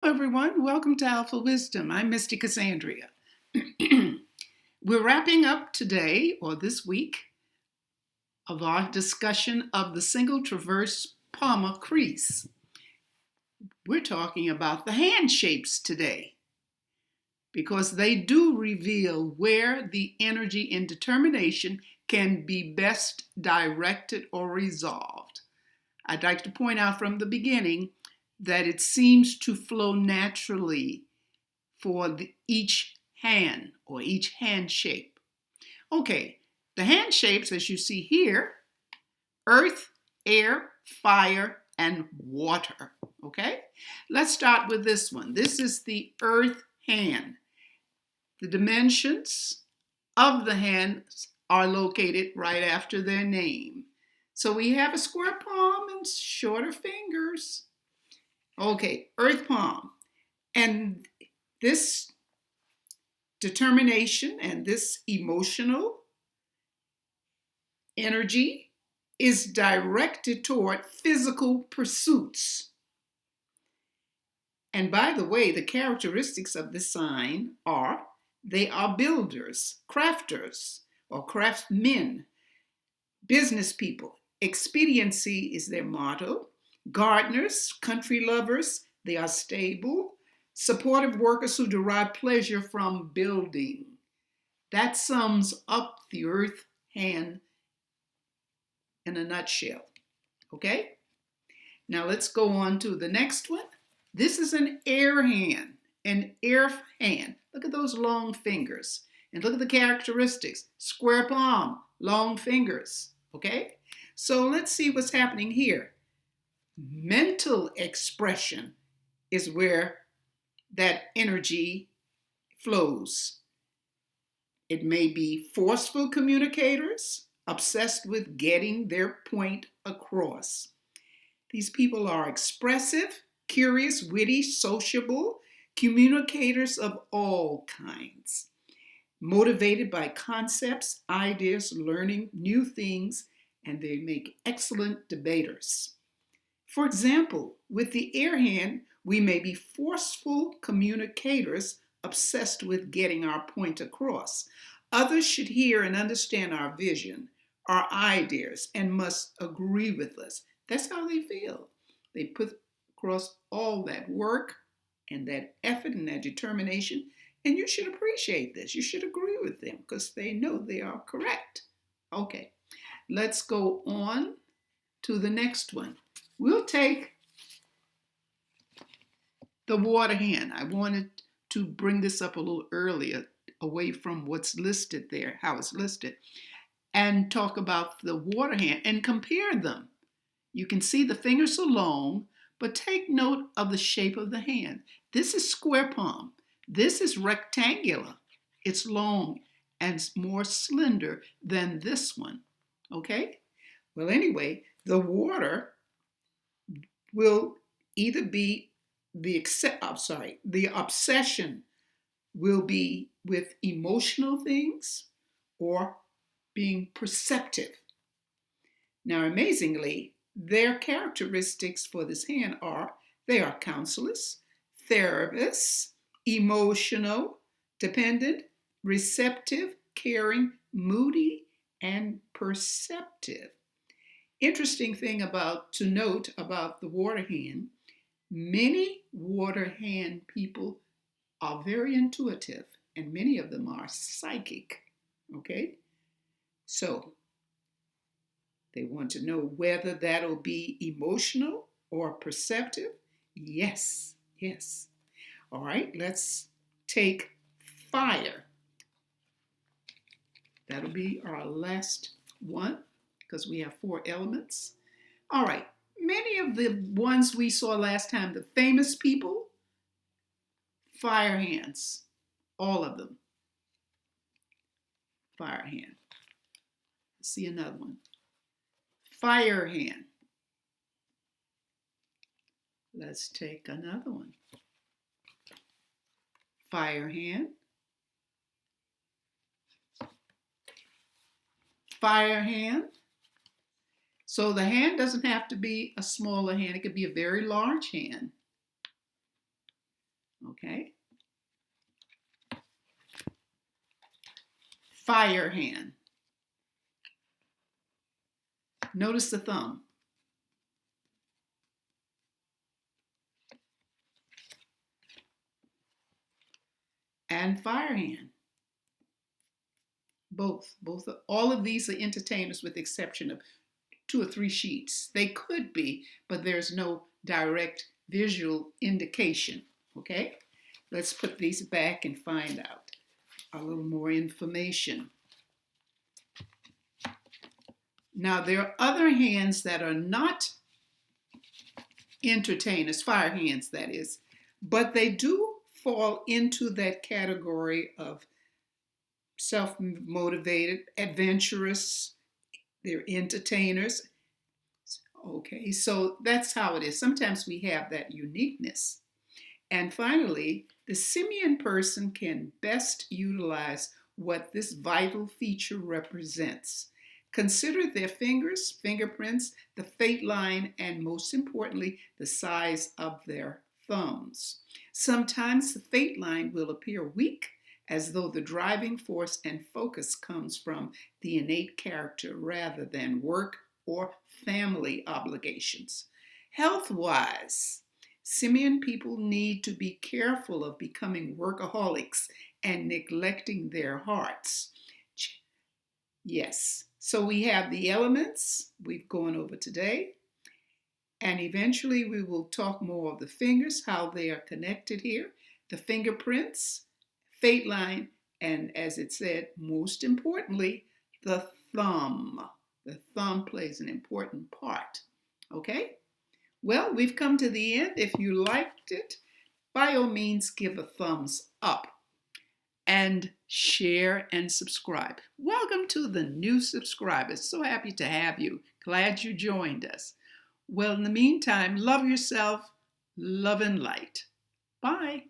everyone. Welcome to Alphawisdom. I'm Mystic Cassandria. We're wrapping up today, or this week, of our discussion of the Single Traverse Palmer Crease. We're talking about the hand shapes today because they do reveal where the energy and determination can be best directed or resolved. I'd like to point out from the beginning that it seems to flow naturally for each hand or each hand shape. Okay, the hand shapes, as you see here, earth, air, fire, and water. Okay, let's start with this one. This is the earth hand. The dimensions of the hands are located right after their name. So we have a square palm and shorter fingers. Okay, earth palm. And this determination and this emotional energy is directed toward physical pursuits. And by the way, the characteristics of this sign are they are builders, crafters, or craftsmen, business people. Expediency is their motto. Gardeners, country lovers, they are stable. Supportive workers who derive pleasure from building. That sums up the earth hand in a nutshell. Okay? Now let's go on to the next one. This is an air hand. An air hand. Look at those long fingers. And look at the characteristics. Square palm, long fingers. Okay? So let's see what's happening here. Mental expression is where that energy flows. It may be forceful communicators, obsessed with getting their point across. These people are expressive, curious, witty, sociable, communicators of all kinds, motivated by concepts, ideas, learning new things, and they make excellent debaters. For example, with the air hand, we may be forceful communicators obsessed with getting our point across. Others should hear and understand our vision, our ideas, and must agree with us. That's how they feel. They put across all that work and that effort and that determination, and you should appreciate this. You should agree with them because they know they are correct. Okay, let's go on to the next one. We'll take the water hand. I wanted to bring this up a little earlier, away from what's listed there, how it's listed, and talk about the water hand and compare them. You can see the fingers are long, but take note of the shape of the hand. This is square palm. This is rectangular. It's long and more slender than this one. Okay? Well, anyway, the water will either be the obsession will be with emotional things or being perceptive. Now, amazingly, their characteristics for this hand are they are counselors, therapists, emotional, dependent, receptive, caring, moody, and perceptive. Interesting thing to note about the water hand, many water hand people are very intuitive, and many of them are psychic. Okay? So, they want to know whether that'll be emotional or perceptive. Yes, yes. All right, let's take fire. That'll be our last one because we have 4 elements. All right, many of the ones we saw last time, the famous people, fire hands, all of them. Fire hand. Let's see another one. Fire hand. Let's take another one. Fire hand. Fire hand. So the hand doesn't have to be a smaller hand. It could be a very large hand. Okay. Fire hand. Notice the thumb. And fire hand. Both, all of these are entertainers with the exception of 2 or 3 sheets. They could be, but there's no direct visual indication. Okay, let's put these back and find out a little more information. Now, there are other hands that are not entertainers, fire hands that is, but they do fall into that category of self-motivated, adventurous. They're entertainers. Okay, so that's how it is. Sometimes we have that uniqueness. And finally, the Simian person can best utilize what this vital feature represents. Consider their fingers, fingerprints, the fate line, and most importantly, the size of their thumbs. Sometimes the fate line will appear weak, as though the driving force and focus comes from the innate character rather than work or family obligations. Health-wise, Simian people need to be careful of becoming workaholics and neglecting their hearts. Yes, so we have the elements we've gone over today, and eventually we will talk more of the fingers, how they are connected here, the fingerprints, fate line, and as it said, most importantly, the thumb. The thumb plays an important part. Okay? Well, we've come to the end. If you liked it, by all means, give a thumbs up and share and subscribe. Welcome to the new subscribers. So happy to have you. Glad you joined us. Well, in the meantime, love yourself, love and light. Bye.